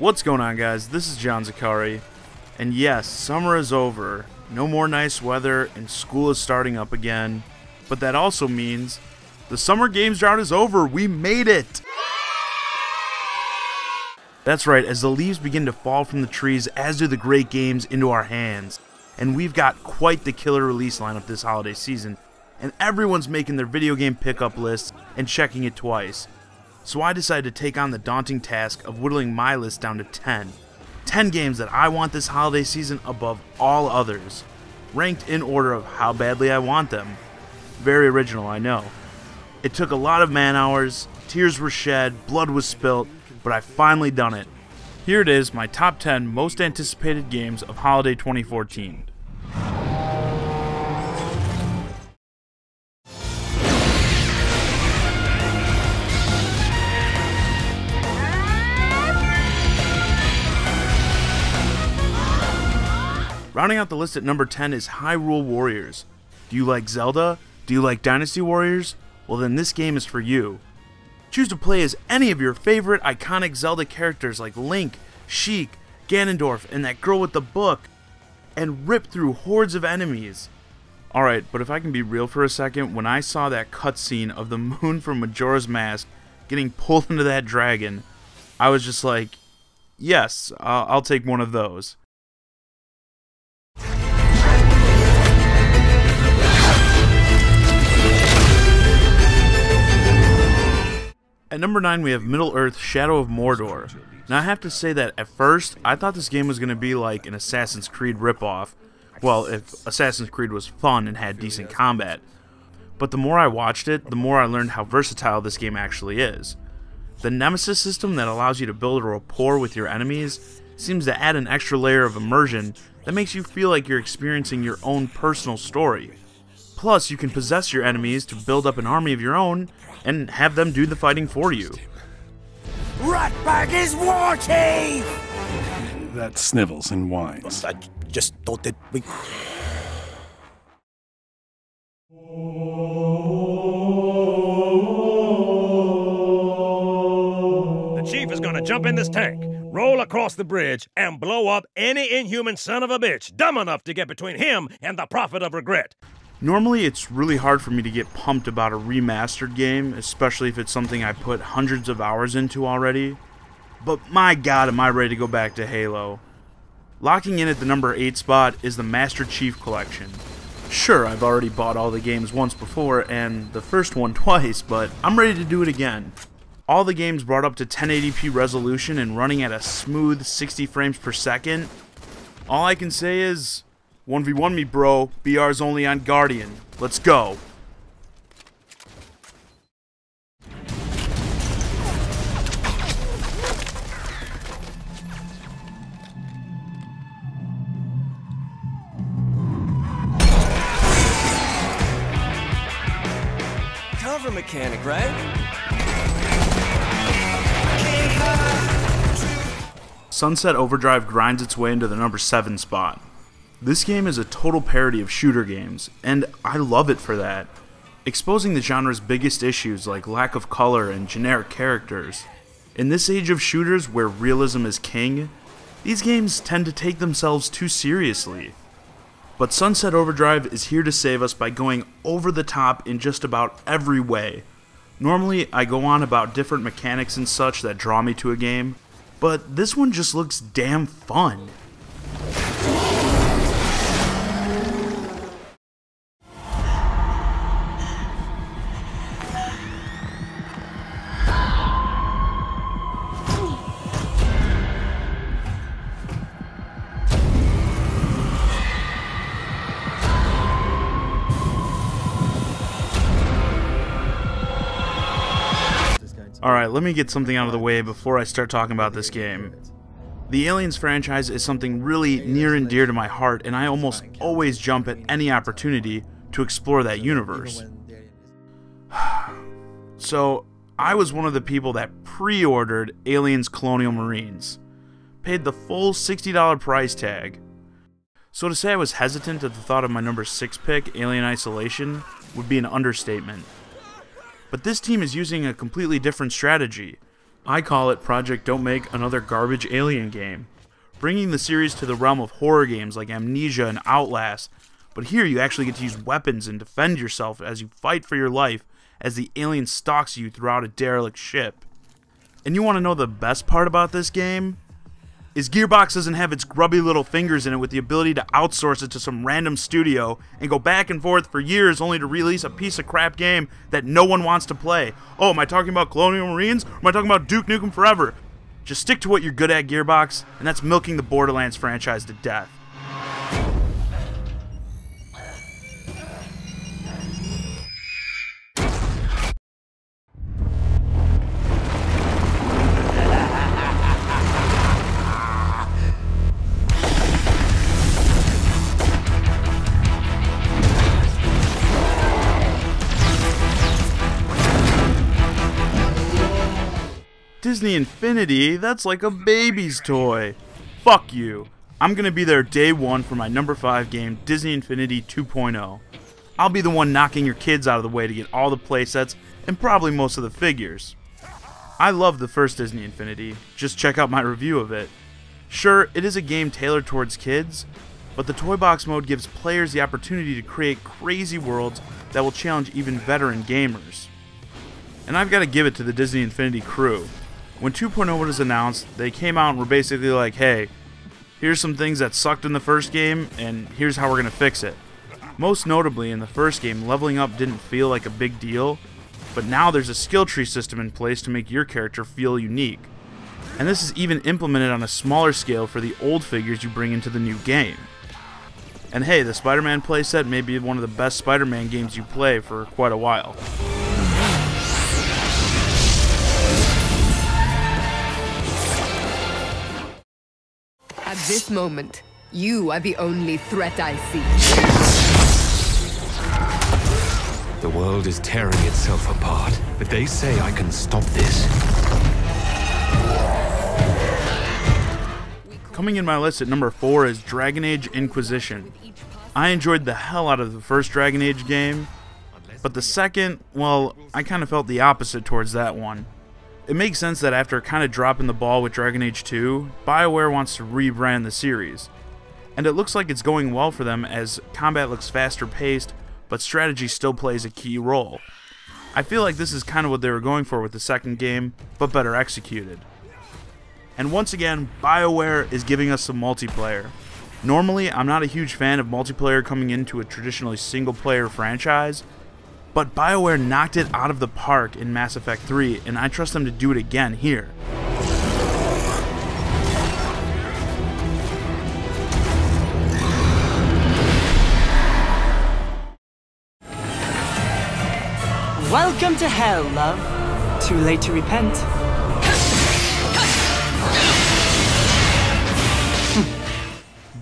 What's going on, guys? This is John Zakari, and yes, summer is over, no more nice weather, and school is starting up again, but that also means the summer games drought is over. We made it! That's right, as the leaves begin to fall from the trees, as do the great games into our hands, and we've got quite the killer release lineup this holiday season, and everyone's making their video game pickup lists and checking it twice. So I decided to take on the daunting task of whittling my list down to 10. 10 games that I want this holiday season above all others, ranked in order of how badly I want them. Very original, I know. It took a lot of man hours, tears were shed, blood was spilt, but I've finally done it. Here it is, my top 10 most anticipated games of holiday 2014. Rounding out the list at number 10 is Hyrule Warriors. Do you like Zelda? Do you like Dynasty Warriors? Well, then this game is for you. Choose to play as any of your favorite iconic Zelda characters like Link, Sheik, Ganondorf, and that girl with the book, and rip through hordes of enemies. Alright, but if I can be real for a second, when I saw that cutscene of the moon from Majora's Mask getting pulled into that dragon, I was just like, yes, I'll take one of those. At number 9 we have Middleearth Shadow of Mordor. Now I have to say that at first, I thought this game was going to be like an Assassin's Creed ripoff. Well, if Assassin's Creed was fun and had decent combat. But the more I watched it, the more I learned how versatile this game actually is. The Nemesis system that allows you to build a rapport with your enemies seems to add an extra layer of immersion that makes you feel like you're experiencing your own personal story. Plus, you can possess your enemies to build up an army of your own and have them do the fighting for you. Ratbag is war chief! That snivels and whines. I just thought that we... The chief is gonna jump in this tank, roll across the bridge, and blow up any inhuman son of a bitch dumb enough to get between him and the prophet of regret. Normally, it's really hard for me to get pumped about a remastered game, especially if it's something I put hundreds of hours into already. But my god, am I ready to go back to Halo. Locking in at the number 8 spot is the Master Chief Collection. Sure, I've already bought all the games once before, and the first one twice, but I'm ready to do it again. All the games brought up to 1080p resolution and running at a smooth 60 frames per second. All I can say is, 1v1 me, bro. BR's only on Guardian. Let's go. Cover mechanic, right? Sunset Overdrive grinds its way into the number 7 spot. This game is a total parody of shooter games, and I love it for that, exposing the genre's biggest issues like lack of color and generic characters. In this age of shooters where realism is king, these games tend to take themselves too seriously. But Sunset Overdrive is here to save us by going over the top in just about every way. Normally, I go on about different mechanics and such that draw me to a game, but this one just looks damn fun. Alright, let me get something out of the way before I start talking about this game. The Aliens franchise is something really near and dear to my heart, and I almost always jump at any opportunity to explore that universe. So, I was one of the people that pre-ordered Aliens Colonial Marines, paid the full $60 price tag. So to say I was hesitant at the thought of my number 6 pick, Alien Isolation, would be an understatement. But this team is using a completely different strategy. I call it Project Don't Make Another Garbage Alien Game, bringing the series to the realm of horror games like Amnesia and Outlast, but here you actually get to use weapons and defend yourself as you fight for your life as the alien stalks you throughout a derelict ship. And you want to know the best part about this game? Is Gearbox doesn't have its grubby little fingers in it with the ability to outsource it to some random studio and go back and forth for years only to release a piece of crap game that no one wants to play. Oh, am I talking about Colonial Marines? Or am I talking about Duke Nukem Forever? Just stick to what you're good at, Gearbox, and that's milking the Borderlands franchise to death. Disney Infinity, that's like a baby's toy. Fuck you. I'm gonna be there day one for my number 5 game, Disney Infinity 2.0. I'll be the one knocking your kids out of the way to get all the playsets and probably most of the figures. I love the first Disney Infinity, just check out my review of it. Sure, it is a game tailored towards kids, but the Toy Box mode gives players the opportunity to create crazy worlds that will challenge even veteran gamers. And I've got to give it to the Disney Infinity crew. When 2.0 was announced, they came out and were basically like, hey, here's some things that sucked in the first game, and here's how we're going to fix it. Most notably, in the first game, leveling up didn't feel like a big deal, but now there's a skill tree system in place to make your character feel unique. And this is even implemented on a smaller scale for the old figures you bring into the new game. And hey, the Spider-Man playset may be one of the best Spider-Man games you play for quite a while. At this moment, you are the only threat I see. The world is tearing itself apart, but they say I can stop this. Coming in my list at number 4 is Dragon Age Inquisition. I enjoyed the hell out of the first Dragon Age game, but the second, well, I kind of felt the opposite towards that one. It makes sense that after kind of dropping the ball with Dragon Age 2, BioWare wants to rebrand the series. And it looks like it's going well for them as combat looks faster paced, but strategy still plays a key role. I feel like this is kind of what they were going for with the second game, but better executed. And once again, BioWare is giving us some multiplayer. Normally, I'm not a huge fan of multiplayer coming into a traditionally single-player franchise, but BioWare knocked it out of the park in Mass Effect 3, and I trust them to do it again here. Welcome to hell, love. Too late to repent.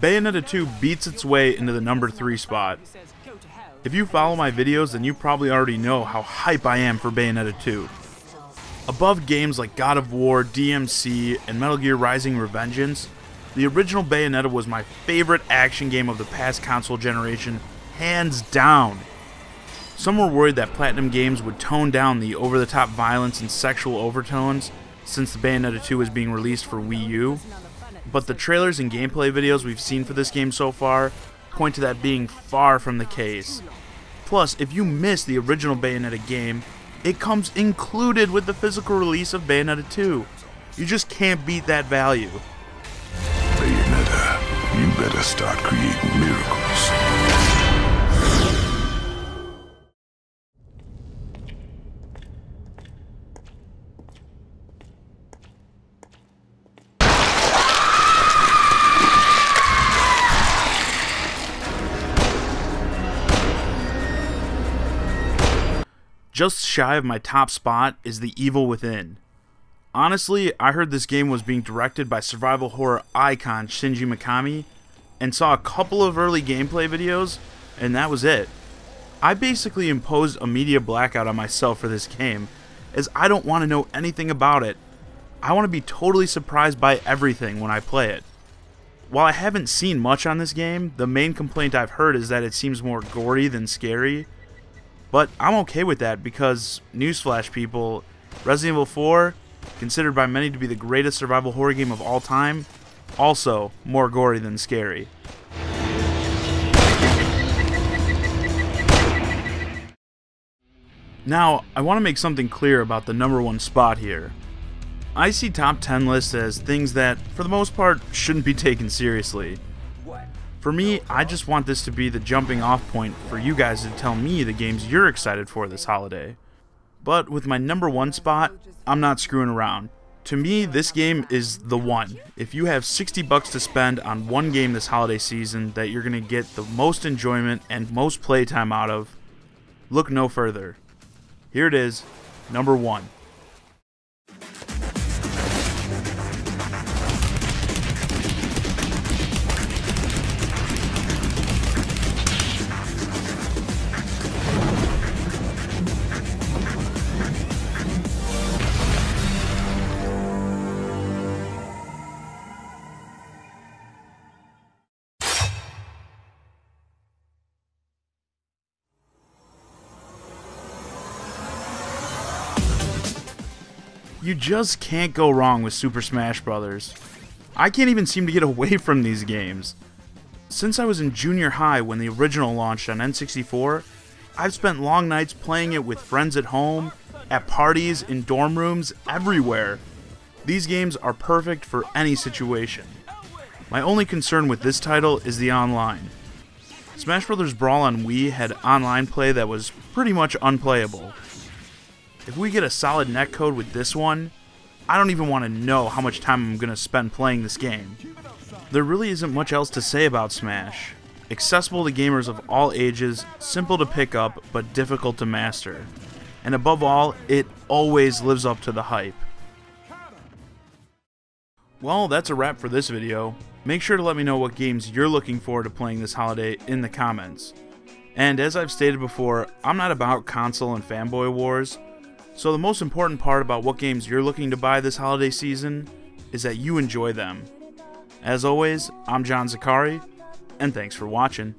Bayonetta 2 beats its way into the number 3 spot. If you follow my videos, then you probably already know how hype I am for Bayonetta 2. Above games like God of War, DMC, and Metal Gear Rising: Revengeance, the original Bayonetta was my favorite action game of the past console generation, hands down. Some were worried that Platinum Games would tone down the over-the-top violence and sexual overtones since the Bayonetta 2 is being released for Wii U, but the trailers and gameplay videos we've seen for this game so far point to that being far from the case. Plus, if you missed the original Bayonetta game, it comes included with the physical release of Bayonetta 2. You just can't beat that value. Bayonetta, you better start creating miracles. Just shy of my top spot is The Evil Within. Honestly, I heard this game was being directed by survival horror icon Shinji Mikami, and saw a couple of early gameplay videos, and that was it. I basically imposed a media blackout on myself for this game, as I don't want to know anything about it. I want to be totally surprised by everything when I play it. While I haven't seen much on this game, the main complaint I've heard is that it seems more gory than scary. But I'm okay with that because, newsflash people, Resident Evil 4, considered by many to be the greatest survival horror game of all time, also more gory than scary. Now, I want to make something clear about the #1 spot here. I see top 10 lists as things that, for the most part, shouldn't be taken seriously. For me, I just want this to be the jumping off point for you guys to tell me the games you're excited for this holiday. But with my #1 spot, I'm not screwing around. To me, this game is the one. If you have $60 to spend on one game this holiday season that you're going to get the most enjoyment and most playtime out of, look no further. Here it is, #1. You just can't go wrong with Super Smash Bros. I can't even seem to get away from these games. Since I was in junior high when the original launched on N64, I've spent long nights playing it with friends at home, at parties, in dorm rooms, everywhere. These games are perfect for any situation. My only concern with this title is the online. Smash Bros. Brawl on Wii had online play that was pretty much unplayable. If we get a solid netcode with this one, I don't even want to know how much time I'm going to spend playing this game. There really isn't much else to say about Smash. Accessible to gamers of all ages, simple to pick up, but difficult to master. And above all, it always lives up to the hype. Well, that's a wrap for this video. Make sure to let me know what games you're looking forward to playing this holiday in the comments. And as I've stated before, I'm not about console and fanboy wars. So the most important part about what games you're looking to buy this holiday season is that you enjoy them. As always, I'm John Zakari, and thanks for watching.